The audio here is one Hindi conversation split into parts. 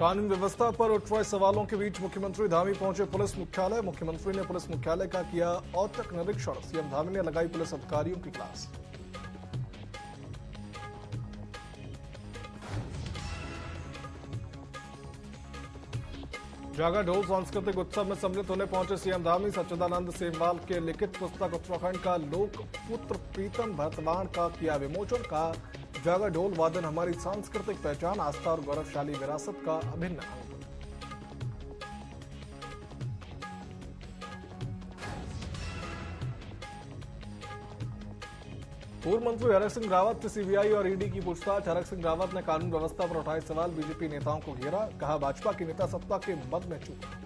कानून व्यवस्था पर उठ रहे सवालों के बीच मुख्यमंत्री धामी पहुंचे पुलिस मुख्यालय। मुख्यमंत्री ने पुलिस मुख्यालय का किया औचक निरीक्षण। सीएम धामी ने लगाई पुलिस अधिकारियों की क्लास। जागा ढोल सांस्कृतिक उत्सव में सम्मिलित होने पहुंचे सीएम धामी। सच्चिदानंद सेमवाल के लिखित पुस्तक उत्तराखंड का लोक पुत्र प्रीतम भरतवाण का किया विमोचन। का जागा ढोल वादन हमारी सांस्कृतिक पहचान, आस्था और गौरवशाली विरासत का अभिन्न अंग। पूर्व मंत्री हरक सिंह रावत से सीबीआई और ईडी की पूछताछ। हरक सिंह रावत ने कानून व्यवस्था पर उठाए सवाल। बीजेपी नेताओं को घेरा, कहा भाजपा के नेता सत्ता के मद में चूक।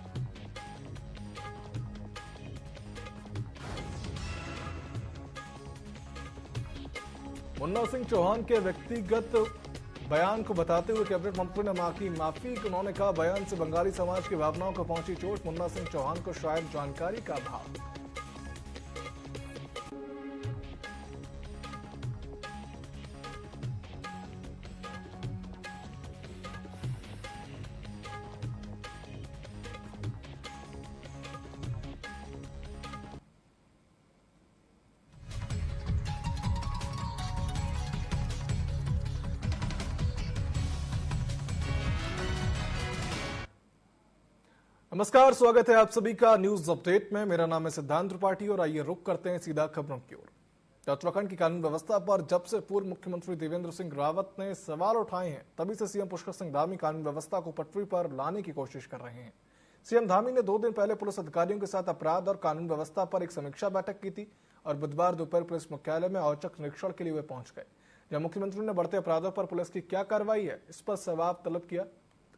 मुन्ना सिंह चौहान के व्यक्तिगत बयान को बताते हुए कैबिनेट मंत्री ने मांगी माफी। उन्होंने कहा बयान से बंगाली समाज की भावनाओं को पहुंची चोट। मुन्ना सिंह चौहान को शायद जानकारी का अभाव। नमस्कार, स्वागत है आप सभी का न्यूज अपडेट में। मेरा नाम है सिद्धांत त्रिपाठी और आइए रुक करते हैं सीधा खबरों की ओर। उत्तराखंड की कानून व्यवस्था पर जब से पूर्व मुख्यमंत्री देवेंद्र सिंह रावत ने सवाल उठाए हैं, तभी से सीएम पुष्कर सिंह धामी कानून व्यवस्था को पटरी पर लाने की कोशिश कर रहे हैं। सीएम धामी ने 2 दिन पहले पुलिस अधिकारियों के साथ अपराध और कानून व्यवस्था पर एक समीक्षा बैठक की थी और बुधवार दोपहर पुलिस मुख्यालय में औचक निरीक्षण के लिए वे पहुंच गए, जब मुख्यमंत्री ने बढ़ते अपराधों पर पुलिस की क्या कार्रवाई है, इस पर जवाब तलब किया।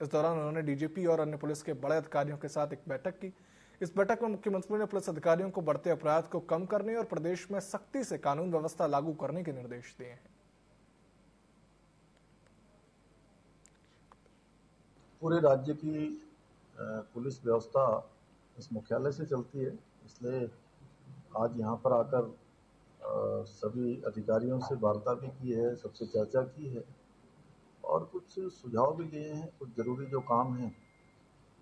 इस दौरान उन्होंने डीजीपी और अन्य पुलिस के बड़े अधिकारियों के साथ एक बैठक की। इस बैठक में मुख्यमंत्री ने पुलिस अधिकारियों को बढ़ते अपराध को कम करने और प्रदेश में सख्ती से कानून व्यवस्था लागू करने के निर्देश दिए हैं। पूरे राज्य की पुलिस व्यवस्था इस मुख्यालय से चलती है, इसलिए आज यहाँ पर आकर सभी अधिकारियों से वार्ता भी की है, सबसे चर्चा की है और कुछ सुझाव भी लिए हैं। कुछ जरूरी जो काम हैं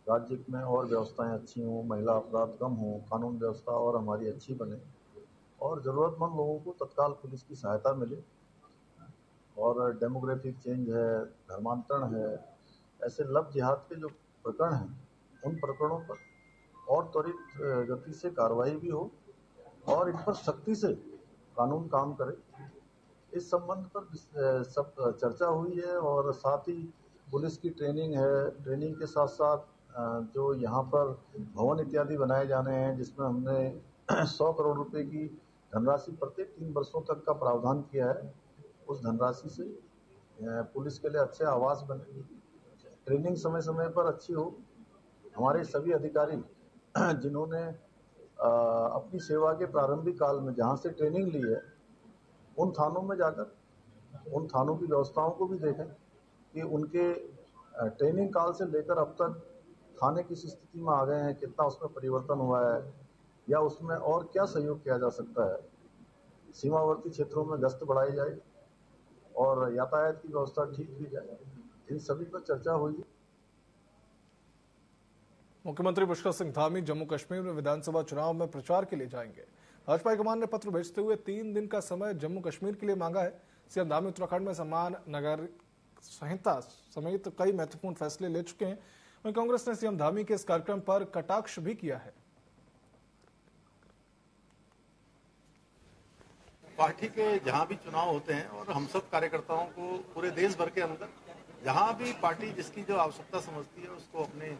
राज्य में और व्यवस्थाएं अच्छी हों, महिला अपराध कम हो, कानून व्यवस्था और हमारी अच्छी बने और ज़रूरतमंद लोगों को तत्काल पुलिस की सहायता मिले। और डेमोग्राफिक चेंज है, धर्मांतरण है, ऐसे लव जिहाद के जो प्रकरण हैं उन प्रकरणों पर और त्वरित गति से कार्रवाई भी हो और इन पर सख्ती से कानून काम करे। इस संबंध पर सब चर्चा हुई है और साथ ही पुलिस की ट्रेनिंग है। ट्रेनिंग के साथ साथ जो यहाँ पर भवन इत्यादि बनाए जाने हैं, जिसमें हमने 100 करोड़ रुपए की धनराशि प्रत्येक 3 वर्षों तक का प्रावधान किया है। उस धनराशि से पुलिस के लिए अच्छे आवास बने, ट्रेनिंग समय समय पर अच्छी हो। हमारे सभी अधिकारी जिन्होंने अपनी सेवा के प्रारंभिक काल में जहाँ से ट्रेनिंग ली है, उन थानों में जाकर उन थानों की व्यवस्थाओं को भी देखें कि उनके ट्रेनिंग काल से लेकर अब तक थाने किस स्थिति में आ गए हैं, कितना उसमें परिवर्तन हुआ है या उसमें और क्या सहयोग किया जा सकता है। सीमावर्ती क्षेत्रों में गश्त बढ़ाई जाए और यातायात की व्यवस्था ठीक की जाए। इन सभी पर चर्चा हुई। मुख्यमंत्री पुष्कर सिंह धामी जम्मू कश्मीर में विधानसभा चुनाव में प्रचार के लिए जाएंगे। भाजपा हाईकमान ने पत्र भेजते हुए 3 दिन का समय जम्मू कश्मीर के लिए मांगा है। सीएम धामी उत्तराखंड में समान नगर संहिता समेत कई महत्वपूर्ण फैसले ले चुके हैं। वहीं कांग्रेस ने सीएम धामी के इस कार्यक्रम पर कटाक्ष भी किया है। पार्टी के जहां भी चुनाव होते हैं और हम सब कार्यकर्ताओं को पूरे देश भर के अंदर जहां भी पार्टी जिसकी जो आवश्यकता समझती है उसको अपने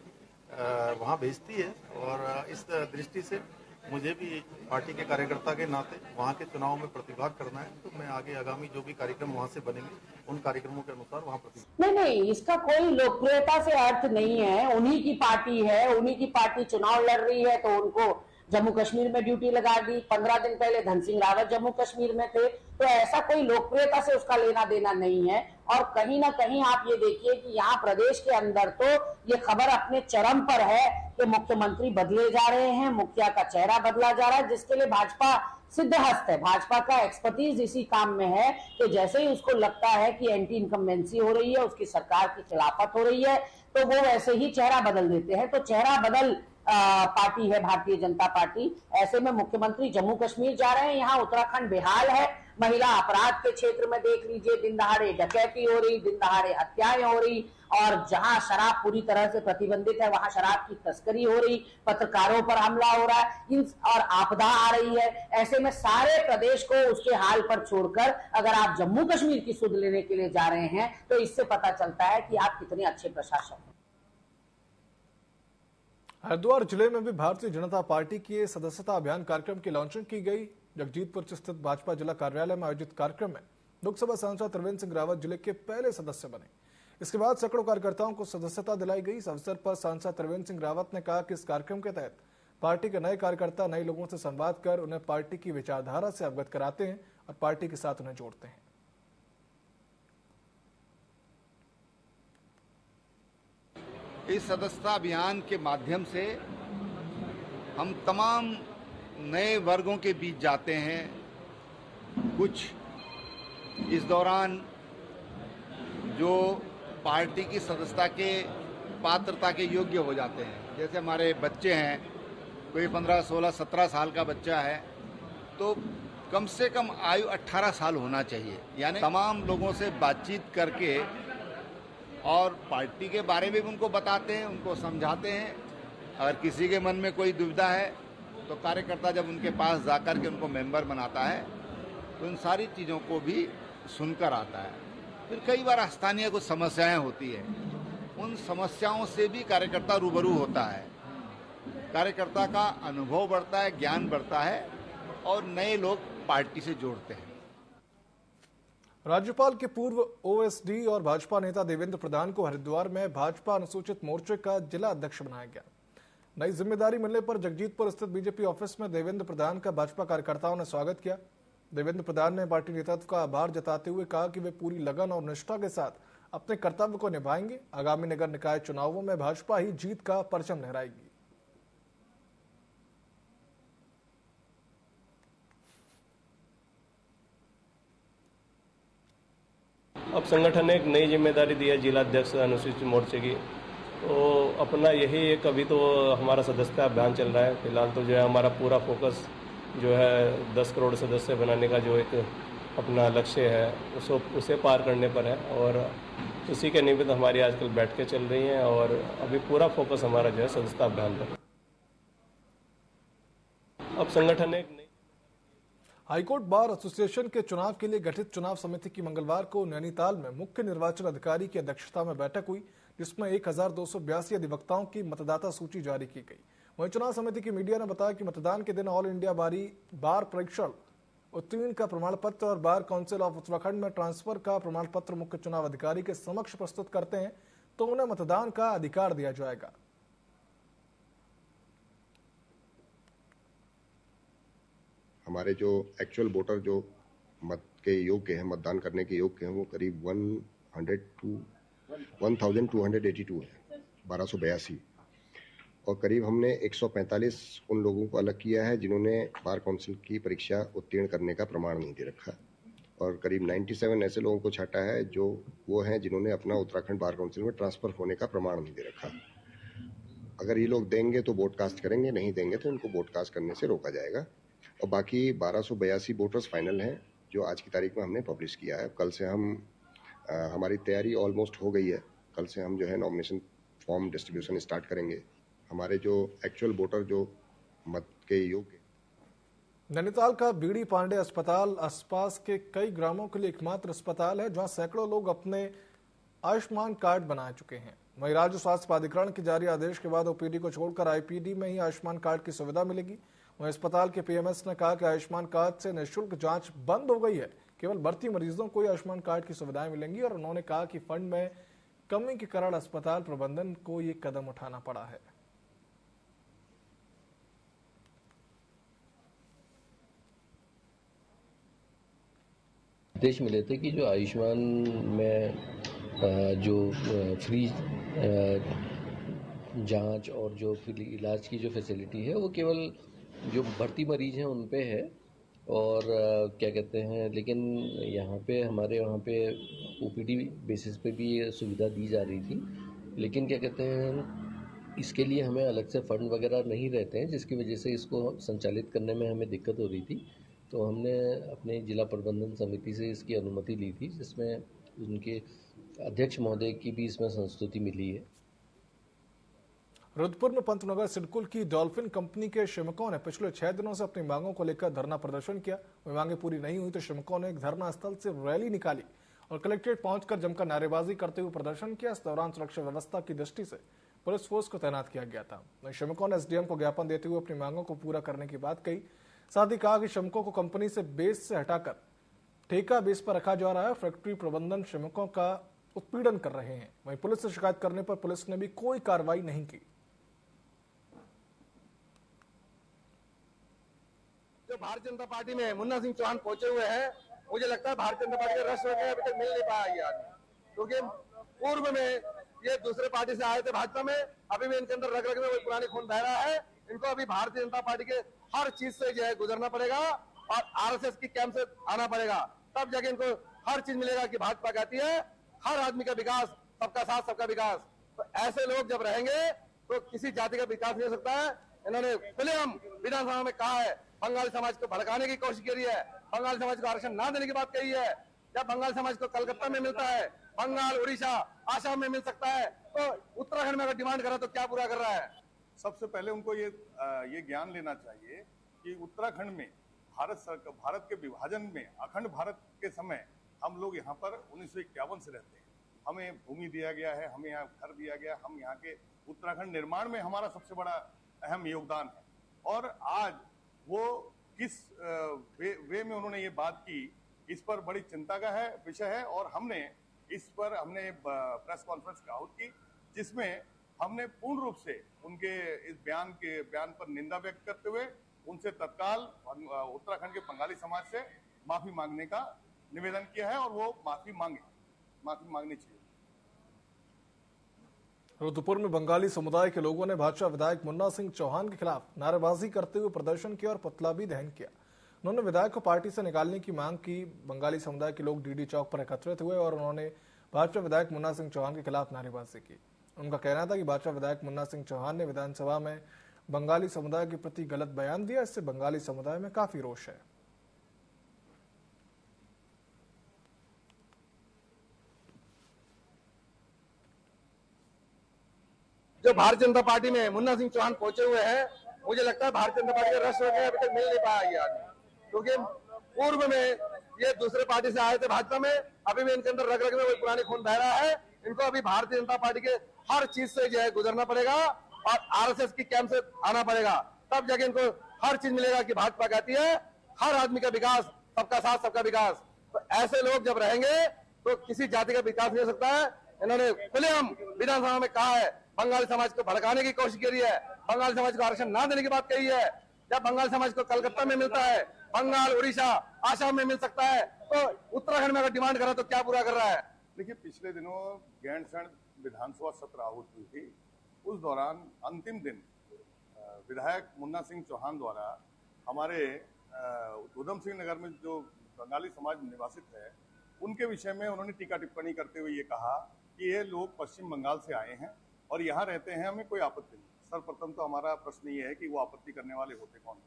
वहां भेजती है और इस दृष्टि से मुझे भी पार्टी के कार्यकर्ता के नाते वहां के चुनाव में प्रतिभाग करना है। तो मैं आगे आगामी जो भी कार्यक्रम वहां से बनेंगे उन कार्यक्रमों के अनुसार वहां प्रतिभाग। नहीं, इसका कोई लोकप्रियता से अर्थ नहीं है। उन्हीं की पार्टी है, उन्हीं की पार्टी चुनाव लड़ रही है तो उनको जम्मू कश्मीर में ड्यूटी लगा दी। 15 दिन पहले धन सिंह रावत जम्मू कश्मीर में थे, तो ऐसा कोई लोकप्रियता से उसका लेना देना नहीं है। और कहीं ना कहीं आप ये देखिए कि यहाँ प्रदेश के अंदर तो ये खबर अपने चरम पर है कि मुख्यमंत्री बदले जा रहे हैं, मुखिया का चेहरा बदला जा रहा है, जिसके लिए भाजपा सिद्धहस्त है, भाजपा का एक्सपर्टीज इसी काम में है कि जैसे ही उसको लगता है कि एंटी इनकम्बेंसी हो रही है, उसकी सरकार की खिलाफत हो रही है, तो वो वैसे ही चेहरा बदल देते हैं। तो चेहरा बदल पार्टी है भारतीय जनता पार्टी। ऐसे में मुख्यमंत्री जम्मू कश्मीर जा रहे हैं, यहाँ उत्तराखंड बेहाल है। महिला अपराध के क्षेत्र में देख लीजिए, दिन दहाड़े डकैती हो रही, दिन दहाड़े हत्याएं हो रही, और जहां शराब पूरी तरह से प्रतिबंधित है वहां शराब की तस्करी हो रही, पत्रकारों पर हमला हो रहा है, और आपदा आ रही है। ऐसे में सारे प्रदेश को उसके हाल पर छोड़कर अगर आप जम्मू कश्मीर की सुध लेने के लिए जा रहे हैं तो इससे पता चलता है कि आप कितने अच्छे प्रशासक हैं। हरिद्वार जिले में भी भारतीय जनता पार्टी के सदस्यता अभियान कार्यक्रम की लॉन्चिंग की गई। जगजीतपुर स्थित भाजपा जिला कार्यालय में आयोजित कार्यक्रम में लोकसभा सांसद त्रिवेंद्र सिंह रावत जिले के पहले सदस्य बने। इसके बाद सैकड़ों कार्यकर्ताओं को सदस्यता दिलाई गई। इस अवसर पर सांसद त्रिवेंद्र सिंह रावत ने कहा कि इस कार्यक्रम के तहत पार्टी के नए कार्यकर्ता नए लोगों से संवाद कर उन्हें पार्टी की विचारधारा से अवगत कराते हैं और पार्टी के साथ उन्हें जोड़ते हैं। इस सदस्यता अभियान के माध्यम से हम तमाम नए वर्गों के बीच जाते हैं। कुछ इस दौरान जो पार्टी की सदस्यता के पात्रता के योग्य हो जाते हैं, जैसे हमारे बच्चे हैं, कोई 15, 16, 17 साल का बच्चा है तो कम से कम आयु 18 साल होना चाहिए। यानी तमाम लोगों से बातचीत करके और पार्टी के बारे में भी उनको बताते हैं, उनको समझाते हैं। अगर किसी के मन में कोई दुविधा है तो कार्यकर्ता जब उनके पास जाकर के उनको मेंबर बनाता है तो उन सारी चीज़ों को भी सुनकर आता है। फिर कई बार स्थानीय कुछ समस्याएं होती है, उन समस्याओं से भी कार्यकर्ता रूबरू होता है। कार्यकर्ता का अनुभव बढ़ता है, ज्ञान बढ़ता है और नए लोग पार्टी से जोड़ते हैं। राज्यपाल के पूर्व ओएसडी और भाजपा नेता देवेंद्र प्रधान को हरिद्वार में भाजपा अनुसूचित मोर्चे का जिला अध्यक्ष बनाया गया। नई जिम्मेदारी मिलने पर जगजीतपुर स्थित बीजेपी ऑफिस में देवेंद्र प्रधान का भाजपा कार्यकर्ताओं ने स्वागत किया। देवेंद्र प्रधान ने पार्टी नेतृत्व का आभार जताते हुए कहा कि वे पूरी लगन और निष्ठा के साथ अपने कर्तव्य को निभाएंगे। आगामी नगर निकाय चुनावों में भाजपा ही जीत का परचम लहराएगी। अब संगठन ने एक नई जिम्मेदारी दी है जिला अध्यक्ष अनुसूचित मोर्चे की, तो अपना यही एक अभी तो हमारा सदस्यता अभियान चल रहा है। फिलहाल तो जो है हमारा पूरा फोकस जो है 10 करोड़ सदस्य बनाने का जो एक अपना लक्ष्य है उसे पार करने पर है, और उसी के निमित्त हमारी आजकल बैठकें चल रही हैं और अभी पूरा फोकस हमारा जो है सदस्यता अभियान पर। अब संगठन ने हाईकोर्ट बार एसोसिएशन के चुनाव के लिए गठित चुनाव समिति की मंगलवार को नैनीताल में मुख्य निर्वाचन अधिकारी की अध्यक्षता में बैठक हुई, जिसमें 1282 अधिवक्ताओं की मतदाता सूची जारी की गई। वहीं चुनाव समिति की मीडिया ने बताया कि मतदान के दिन ऑल इंडिया बार परीक्षण उत्तीर्ण का प्रमाण पत्र और बार काउंसिल ऑफ उत्तराखंड में ट्रांसफर का प्रमाण पत्र मुख्य चुनाव अधिकारी के समक्ष प्रस्तुत करते हैं तो उन्हें मतदान का अधिकार दिया जाएगा। हमारे जो एक्चुअल वोटर जो मत के योग्य हैं, मतदान करने के योग्य हैं, वो करीब 1282 है, 1282, और करीब हमने 145 उन लोगों को अलग किया है जिन्होंने बार काउंसिल की परीक्षा उत्तीर्ण करने का प्रमाण नहीं दे रखा, और करीब 97 ऐसे लोगों को छांटा है जो वो हैं जिन्होंने अपना उत्तराखंड बार काउंसिल में ट्रांसफर होने का प्रमाण नहीं दे रखा। अगर ये लोग देंगे तो वोट कास्ट करेंगे, नहीं देंगे तो उनको वोट कास्ट करने से रोका जाएगा। और बाकी 1282 वोटर्स फाइनल हैं जो आज की तारीख में हमने पब्लिश किया है। कल से हम हमारी तैयारी ऑलमोस्ट हो गई है। कल से हम जो है नॉमिनेशन फॉर्म डिस्ट्रीब्यूशन स्टार्ट करेंगे। हमारे जो एक्चुअल वोटर जो मत के योग्य। नैनीताल का बीडी पांडे अस्पताल आसपास के कई ग्रामों के लिए एकमात्र अस्पताल है जहां सैकड़ों लोग अपने आयुष्मान कार्ड बना चुके हैं। वहीं राज्य स्वास्थ्य प्राधिकरण के जारी आदेश के बाद ओपीडी को छोड़कर आईपीडी में ही आयुष्मान कार्ड की सुविधा मिलेगी। वहीं अस्पताल के पीएमएस ने कहा कि आयुष्मान कार्ड से निःशुल्क जांच बंद हो गई है, केवल भर्ती मरीजों को ही आयुष्मान कार्ड की सुविधाएं मिलेंगी। और उन्होंने कहा कि फंड में कमी के कारण अस्पताल प्रबंधन को ये कदम उठाना पड़ा है। निर्देश मिले थे कि जो आयुष्मान में जो फ्री जांच और जो फ्री इलाज की जो फैसिलिटी है वो केवल जो भर्ती मरीज हैं उन पे है, और क्या कहते हैं, लेकिन यहाँ पे हमारे वहाँ पे ओपीडी बेसिस पे भी ये सुविधा दी जा रही थी, लेकिन क्या कहते हैं इसके लिए हमें अलग से फंड वगैरह नहीं रहते हैं, जिसकी वजह से इसको संचालित करने में हमें दिक्कत हो रही थी। तो हमने अपने जिला प्रबंधन समिति से इसकी अनुमति ली थी, जिसमें उनके अध्यक्ष महोदय की भी इसमें संस्तुति मिली है। रुद्रपुर में पंतनगर सिडकुल की डॉल्फिन कंपनी के श्रमिकों ने पिछले 6 दिनों से अपनी मांगों को लेकर धरना प्रदर्शन किया। वह मांगे पूरी नहीं हुई तो श्रमिकों ने एक धरना स्थल से रैली निकाली और कलेक्ट्रेट पहुंचकर जमकर नारेबाजी करते हुए प्रदर्शन किया। इस दौरान सुरक्षा व्यवस्था की दृष्टि से पुलिस फोर्स को तैनात किया गया था। वहीं श्रमिकों ने एसडीएम को ज्ञापन देते हुए अपनी मांगों को पूरा करने की बात कही। साथ ही कहा कि श्रमिकों को कंपनी से बेस से हटाकर ठेका बेस पर रखा जा रहा है। फैक्ट्री प्रबंधन श्रमिकों का उत्पीड़न कर रहे हैं। वहीं पुलिस से शिकायत करने पर पुलिस ने भी कोई कार्रवाई नहीं की। जो भारतीय जनता पार्टी में मुन्ना सिंह चौहान पहुंचे हुए हैं, मुझे लगता है भारतीय जनता पार्टी का रस वगैरह अभी तक मिल नहीं पाया ये आदमी, क्योंकि पूर्व में ये दूसरे पार्टी से आए थे भाजपा में, अभी भी इनके अंदर रग रग में वही पुरानी खून बह रहा है। इनको अभी भारतीय जनता पार्टी के हर चीज से जो है गुजरना पड़ेगा और आरएसएस की कैंप से आना पड़ेगा, तब जाके इनको हर चीज मिलेगा कि भाजपा कहती है हर आदमी का विकास, सबका साथ सबका विकास। तो ऐसे लोग जब रहेंगे तो किसी जाति का विकास नहीं हो सकता है। इन्होंने खुलेआम विधानसभा में कहा है, बंगाली समाज को भड़काने की कोशिश करी है, बंगाली समाज को आरक्षण ना देने की बात कही है। जब बंगाल समाज को कलकत्ता में मिलता है, बंगाल, उड़ीसा, आसाम में मिल सकता है, तो उत्तराखंड में अगर डिमांड करा तो क्या पूरा कर रहा है? सबसे पहले उनको ये ज्ञान लेना चाहिए कि उत्तराखंड में भारत के विभाजन में अखंड भारत के समय हम लोग यहाँ पर 1951 से रहते हैं। हमें भूमि दिया गया है, हमें यहाँ घर दिया गया, हम यहाँ के उत्तराखंड निर्माण में हमारा सबसे बड़ा अहम योगदान है। और आज वो किस वे में उन्होंने ये बात की, इस पर बड़ी चिंता का विषय है। और हमने प्रेस कॉन्फ्रेंस आहूत की, जिसमें हमने पूर्ण रूप से उनके इस बयान पर निंदा व्यक्त करते हुए उनसे तत्काल उत्तराखंड के बंगाली समाज से माफी मांगने का निवेदन किया है और वो माफी मांगनी चाहिए। रुद्रपुर में बंगाली समुदाय के लोगों ने भाजपा विधायक मुन्ना सिंह चौहान के खिलाफ नारेबाजी करते हुए प्रदर्शन किया और पुतला भी दहन किया। उन्होंने विधायक को पार्टी से निकालने की मांग की। बंगाली समुदाय के लोग डीडी चौक पर एकत्रित हुए और उन्होंने भाजपा विधायक मुन्ना सिंह चौहान के खिलाफ नारेबाजी की। उनका कहना था कि भाजपा विधायक मुन्ना सिंह चौहान ने विधानसभा में बंगाली समुदाय के प्रति गलत बयान दिया, इससे बंगाली समुदाय में काफी रोष है। जो भारतीय जनता पार्टी में मुन्ना सिंह चौहान पहुंचे हुए हैं, मुझे लगता है भारतीय जनता पार्टी का रस वगैरह अभी तक मिल नहीं पाया ये आदमी, क्योंकि पूर्व में ये दूसरे पार्टी से आए थे भाजपा में, अभी भी इनके अंदर रग रग में वही पुरानी खून बह रहा है। इनको अभी भारतीय जनता पार्टी के हर चीज से जो है गुजरना पड़ेगा और आरएसएस की कैंप से आना पड़ेगा, तब जाके इनको हर चीज मिलेगा कि भाजपा कहती है हर आदमी का विकास, सबका साथ सबका विकास। तो ऐसे लोग जब रहेंगे तो किसी जाति का विकास नहीं हो सकता है। इन्होंने खुलेआम विधानसभा में कहा है, बंगाली समाज को भड़काने की कोशिश करी है, बंगाली समाज को आरक्षण ना देने की बात कही है। जब बंगाल समाज को कलकत्ता में मिलता है, बंगाल, उड़ीसा, आसाम में मिल सकता है, तो उत्तराखंड में अगर डिमांड करा तो क्या पूरा कर रहा है? देखिए, पिछले दिनों गैंडसैंण विधानसभा सत्र आहूत हुई थी। उस दौरान अंतिम दिन विधायक मुन्ना सिंह चौहान द्वारा हमारे उधम सिंह नगर में जो बंगाली समाज निवासित है, उनके विषय में उन्होंने टीका टिप्पणी करते हुए ये कहा कि ये लोग पश्चिम बंगाल से आए हैं और यहाँ रहते हैं, हमें कोई आपत्ति नहीं। सर्वप्रथम तो हमारा प्रश्न ये है कि वो आपत्ति करने वाले होते कौन हैं?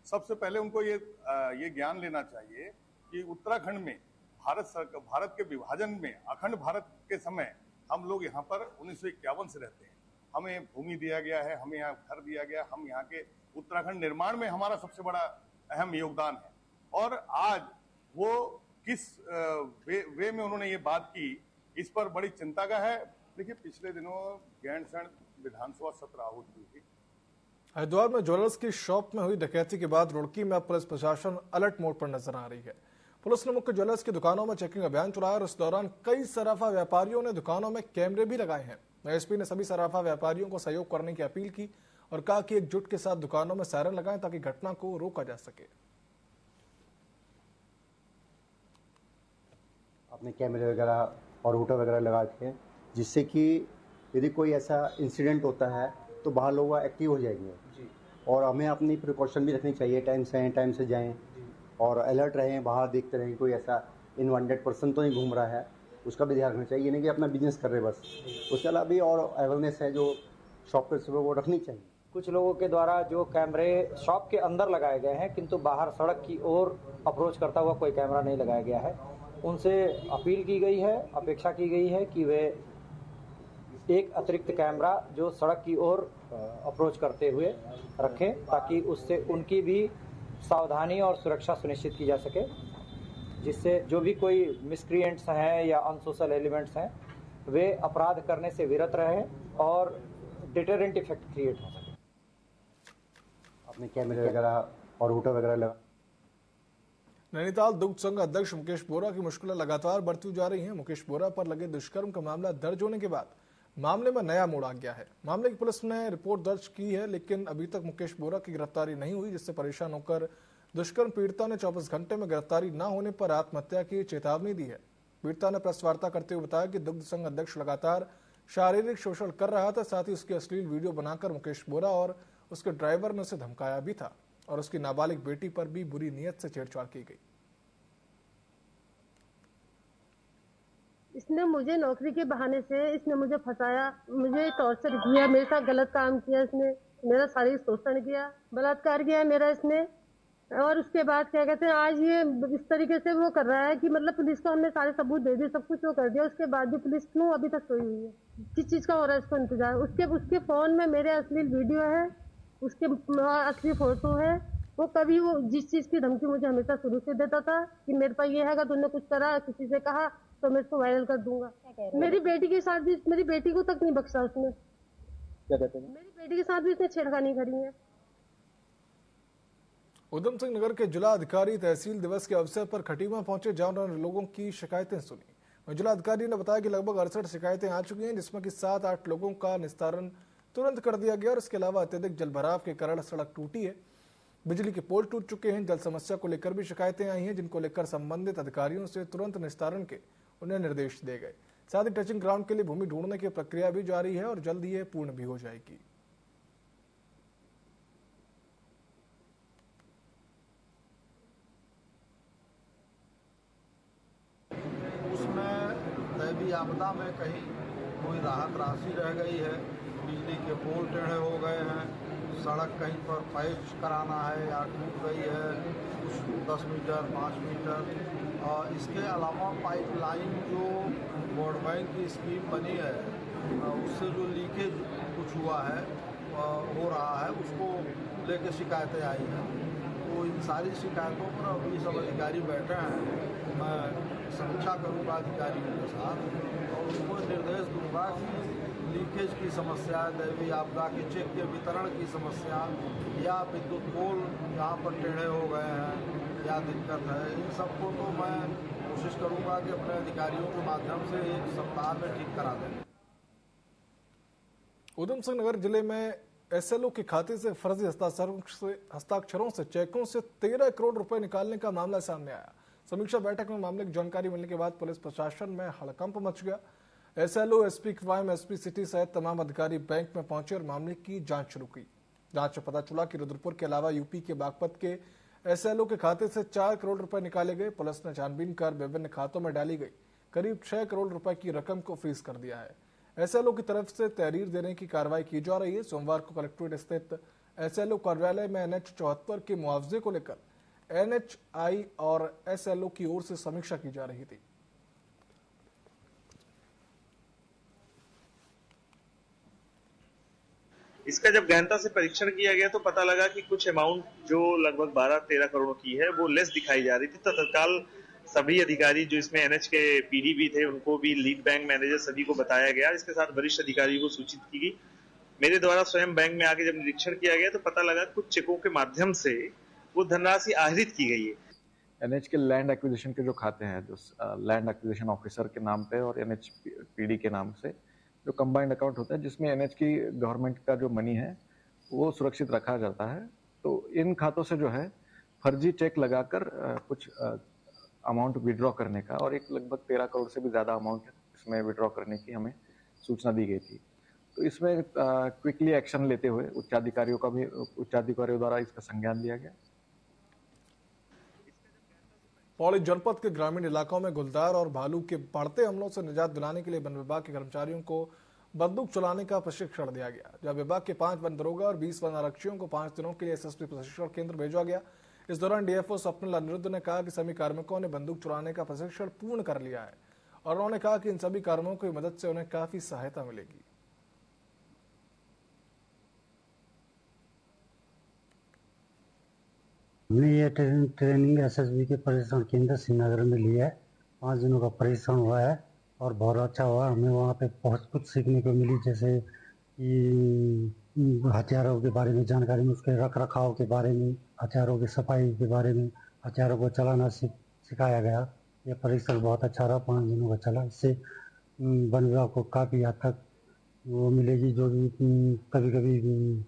सबसे पहले उनको ये ज्ञान लेना चाहिए कि उत्तराखंड में भारत के विभाजन में अखंड भारत के समय हम लोग यहाँ पर 1951 से रहते हैं। हमें भूमि दिया गया है, हमें यहाँ घर दिया गया, हम यहाँ के उत्तराखंड निर्माण में हमारा सबसे बड़ा अहम योगदान है। और आज वो किस वे में उन्होंने ये बात की, इस पर बड़ी चिंता का है। देखिए, पिछले दिनों गैंडसैंण विधानसभा सत्र आहूत हुई थी। हरिद्वार में ज्वेलर्स की शॉप में हुई डकैती के बाद रुड़की में अब पुलिस प्रशासन अलर्ट मोड पर नजर आ रही है। पुलिस ने मुख्य ज्वेलर्स की दुकानों में चेकिंग अभियान चलाया और इस दौरान कई सराफा व्यापारियों ने दुकानों में कैमरे भी लगाए हैं। एसपी ने सभी सराफा व्यापारियों को सहयोग करने की अपील की और कहा कि एकजुट के साथ दुकानों में सायरन लगाएं ताकि घटना को रोका जा सके। अपने कैमरे वगैरह और रूटर वगैरह लगाते हैं, जिससे कि यदि कोई ऐसा इंसिडेंट होता है तो बाहर लोग एक्टिव हो जाएंगे। और हमें अपनी प्रिकॉशन भी रखनी चाहिए, टाइम से आएँ टाइम से जाएं, और अलर्ट रहें, बाहर देखते रहें कोई ऐसा इनवांटेड पर्सन तो नहीं घूम रहा है, उसका भी ध्यान रखना चाहिए। ये नहीं कि अपना बिजनेस कर रहे बस, उसके अलावा भी और अवेयरनेस है जो शॉप पर वो रखनी चाहिए। कुछ लोगों के द्वारा जो कैमरे शॉप के अंदर लगाए गए हैं किंतु बाहर सड़क की ओर अप्रोच करता हुआ कोई कैमरा नहीं लगाया गया है, उनसे अपील की गई है, अपेक्षा की गई है कि वे एक अतिरिक्त कैमरा जो सड़क की ओर अप्रोच करते हुए रखें, ताकि उससे उनकी भी सावधानी और सुरक्षा सुनिश्चित की जा सके, जिससे जो भी कोई मिसक्रिएंट्स हैं या अनसोशल एलिमेंट्स हैं वे अपराध करने से विरत रहें और डिटरेंट इफेक्ट क्रिएट हो सके। अपने कैमरे वगैरह और रूटर वगैरह लगा। नैनीताल दुग्ध संघ अध्यक्ष मुकेश बोरा की मुश्किलें लगातार बढ़ती जा रही हैं। मुकेश बोरा पर लगे दुष्कर्म का मामला दर्ज होने के बाद मामले में नया मोड़ आ गया है। मामले की पुलिस ने रिपोर्ट दर्ज की है, लेकिन अभी तक मुकेश बोरा की गिरफ्तारी नहीं हुई, जिससे परेशान होकर दुष्कर्म पीड़िता ने 24 घंटे में गिरफ्तारी न होने पर आत्महत्या की चेतावनी दी है। पीड़िता ने प्रेस वार्ता करते हुए बताया कि दुग्ध संघ अध्यक्ष लगातार शारीरिक शोषण कर रहा था, साथ ही उसकी अश्लील वीडियो बनाकर मुकेश बोरा और उसके ड्राइवर ने उसे धमकाया भी था और उसकी नाबालिग बेटी पर भी बुरी नीयत से छेड़छाड़ की गई। इसने मुझे नौकरी के बहाने से इसने मुझे फंसाया, मुझे टॉर्चर किया, मेरे साथ गलत काम किया, इसने मेरा शारीरिक शोषण किया, बलात्कार किया मेरा इसने। और उसके बाद क्या कहते हैं, आज ये इस तरीके से वो कर रहा है कि मतलब पुलिस को हमने सारे सबूत दे दिए, सब कुछ वो कर दिया, उसके बाद भी पुलिस क्यों अभी तक सोई हुई है? किस चीज का हो रहा है इसको इंतजार? उसके फोन में मेरे अश्लील वीडियो है, उसके असली फोटो है। वो कभी वो जिस चीज की धमकी मुझे हमेशा शुरू से देता था कि मेरे पास ये है, अगर तुमने कुछ करा किसी से कहा तो मैं इसको वायरल कर दूंगा। मेरी बेटी के साथ भी, मेरी बेटी को तक नहीं बख्शा उसने। क्या कहते हैं? मेरी बेटी के साथ भी इसने छेड़खानी करी है। उधम सिंह नगर के जिला अधिकारी तहसील दिवस के अवसर पर खटीमा पहुंचे, जहां उन्होंने लोगों की शिकायतें सुनी। जिला अधिकारी ने बताया कि लगभग 68 शिकायतें आ चुकी हैं, जिसमें कि 7-8 लोगों का निस्तारण तुरंत कर दिया गया और इसके अलावा अत्यधिक जलभराव के कारण सड़क टूटी है, बिजली के पोल टूट चुके हैं। जल समस्या को लेकर भी शिकायतें आई हैं, जिनको लेकर संबंधित अधिकारियों से तुरंत निस्तारण के उन्हें निर्देश दिए गए। साथ ही टचिंग ग्राउंड के लिए भूमि ढूंढने की प्रक्रिया भी जारी है और जल्द ही पूर्ण भी हो जाएगी। उसमें दैवीय आपदा में कहीं कोई राहत राशि रह गई है, बिजली के पोल टेढ़े हो गए हैं, सड़क कहीं पर पैच कराना है या टूट गई है कुछ 10 मीटर 5 मीटर। और इसके अलावा पाइपलाइन जो वर्ल्ड बैंक की स्कीम बनी है उससे जो लीकेज कुछ हुआ है हो रहा है, उसको लेकर शिकायतें आई हैं। तो इन सारी शिकायतों पर अभी सब अधिकारी बैठे हैं, मैं समीक्षा करूंगा अधिकारियों के साथ और उनको निर्देश दूंगा कि लीकेज की समस्या, दैवीय आपदा के चेक के वितरण की समस्या या विद्युत पोल जहाँ पर टेढ़े हो गए हैं या दिक्कत है, इन सबको तो मैं कोशिश करूंगा कि अपने अधिकारियों के माध्यम से 1 सप्ताह में ठीक करा दें। उधम सिंह नगर जिले में एसएलओ के खाते से फर्जी हस्ताक्षरों से चेकों से 13 करोड़ रुपए निकालने का मामला सामने आया। समीक्षा बैठक में मामले की जानकारी मिलने के बाद पुलिस प्रशासन में हड़कंप मच गया। SLO, SP crime, SP city सहित तमाम अधिकारी बैंक में पहुंचे और मामले की जांच शुरू की। जांच में पता चला कि रुद्रपुर के अलावा यूपी के बागपत के एसएलओ के खाते से 4 करोड़ रुपए निकाले गए। पुलिस ने छानबीन कर विभिन्न खातों में डाली गई करीब 6 करोड़ रुपए की रकम को फ्रीज कर दिया है। एसएलओ की तरफ से तहरीर देने की कार्रवाई की जा रही है। सोमवार को कलेक्ट्रेट स्थित एसएलओ कार्यालय में NH 74 के मुआवजे को लेकर NHI और एसएलओ की ओर से समीक्षा की जा रही थी। इसका जब गहनता से परीक्षण किया गया तो पता लगा कि कुछ अमाउंट जो लगभग 12-13 करोड़ की है वो लेस दिखाई जा रही थी। तो तत्काल सभी अधिकारी जो इसमें NH के PD भी थे उनको भी, लीड बैंक मैनेजर सभी को बताया गया। इसके साथ वरिष्ठ अधिकारियों को सूचित की गई। मेरे द्वारा स्वयं बैंक में आके जब निरीक्षण किया गया तो पता लगा कुछ चेकों के माध्यम से वो धनराशि आहरित की गई है। NH के लैंड एक्विजिशन के जो खाते हैं, जो लैंड एक्विजिशन ऑफिसर के नाम पे और NH PD के नाम से जो कंबाइंड अकाउंट होता है, जिसमें NH की गवर्नमेंट का जो मनी है वो सुरक्षित रखा जाता है। तो इन खातों से जो है फर्जी चेक लगाकर कुछ अमाउंट विड्रॉ करने का और एक लगभग 13 करोड़ से भी ज़्यादा अमाउंट इसमें विड्रॉ करने की हमें सूचना दी गई थी। तो इसमें क्विकली एक्शन लेते हुए उच्चाधिकारियों द्वारा इसका संज्ञान लिया गया। पौड़ी जनपद के ग्रामीण इलाकों में गुलदार और भालू के बढ़ते हमलों से निजात दिलाने के लिए वन विभाग के कर्मचारियों को बंदूक चलाने का प्रशिक्षण दिया गया। जहां विभाग के 5 वन दरोगा और 20 वन आरक्षियों को 5 दिनों के लिए एसएसपी प्रशिक्षण केंद्र भेजा गया। इस दौरान डीएफओ स्वप्निल अनिरुद्ध ने कहा कि सभी कार्मिकों ने बंदूक चलाने का प्रशिक्षण पूर्ण कर लिया है और उन्होंने कहा कि इन सभी कार्मिकों की मदद से उन्हें काफी सहायता मिलेगी। हमने ये ट्रेनिंग एसएसबी के प्रशिक्षण केंद्र श्रीनगर में लिया है। 5 दिनों का प्रशिक्षण हुआ है और बहुत अच्छा हुआ। हमें वहाँ पे बहुत कुछ सीखने को मिली, जैसे कि हथियारों के बारे में जानकारी में, उसके रख रखाव के बारे में, हथियारों की सफाई के बारे में, हथियारों को चलाना सिखाया गया। यह प्रशिक्षण बहुत अच्छा रहा, 5 दिनों का चला। इससे वन विभाग को काफ़ी हद तक वो मिलेगी, जो कभी कभी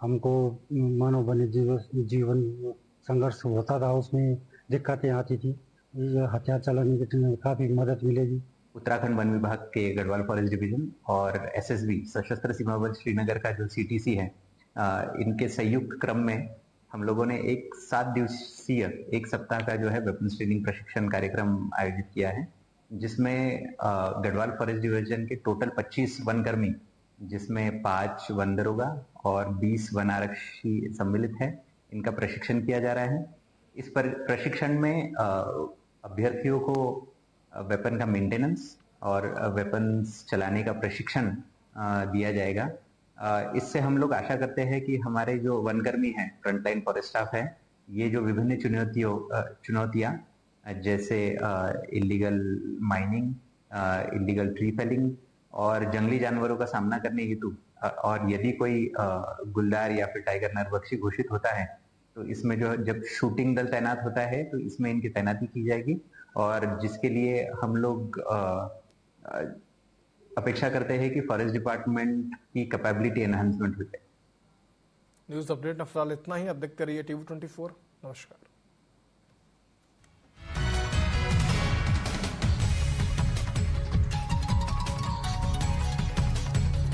हमको मानव वन्य जीवन संघर्ष होता था, उसमें दिक्कतें आती थी। ये हथियार चलाने के काफ़ी मदद मिलेगी। उत्तराखंड वन विभाग के गढ़वाल फॉरेस्ट डिवीजन और एसएसबी सशस्त्र सीमा बल श्रीनगर का जो सीटीसी है, इनके संयुक्त क्रम में हम लोगों ने एक 7 दिवसीय 1 सप्ताह का जो है वेपन्स ट्रेनिंग प्रशिक्षण कार्यक्रम आयोजित किया है, जिसमें गढ़वाल फॉरेस्ट डिवीजन के टोटल 25 वनकर्मी, जिसमें 5 वन दरोगा और 20 वन आरक्षी सम्मिलित है, इनका प्रशिक्षण किया जा रहा है। इस प्रशिक्षण में अभ्यर्थियों को वेपन का मेंटेनेंस और वेपन्स चलाने का प्रशिक्षण दिया जाएगा। इससे हम लोग आशा करते हैं कि हमारे जो वनकर्मी हैं, फ्रंटलाइन फॉरेस्ट स्टाफ है, ये जो विभिन्न चुनौतियां जैसे illegal mining, illegal tree felling और जंगली जानवरों का सामना करने हेतु, और यदि कोई गुलदार या फिर टाइगर नर बख्शी घोषित होता है तो इसमें जो जब शूटिंग दल तैनात होता है तो इसमें इनकी तैनाती की जाएगी, और जिसके लिए हम लोग अपेक्षा करते हैं कि फॉरेस्ट डिपार्टमेंट की कैपेबिलिटी एनहांसमेंट हो जाए। न्यूज अपडेट में फिलहाल इतना ही। अब देखते रहिए TV24। नमस्कार।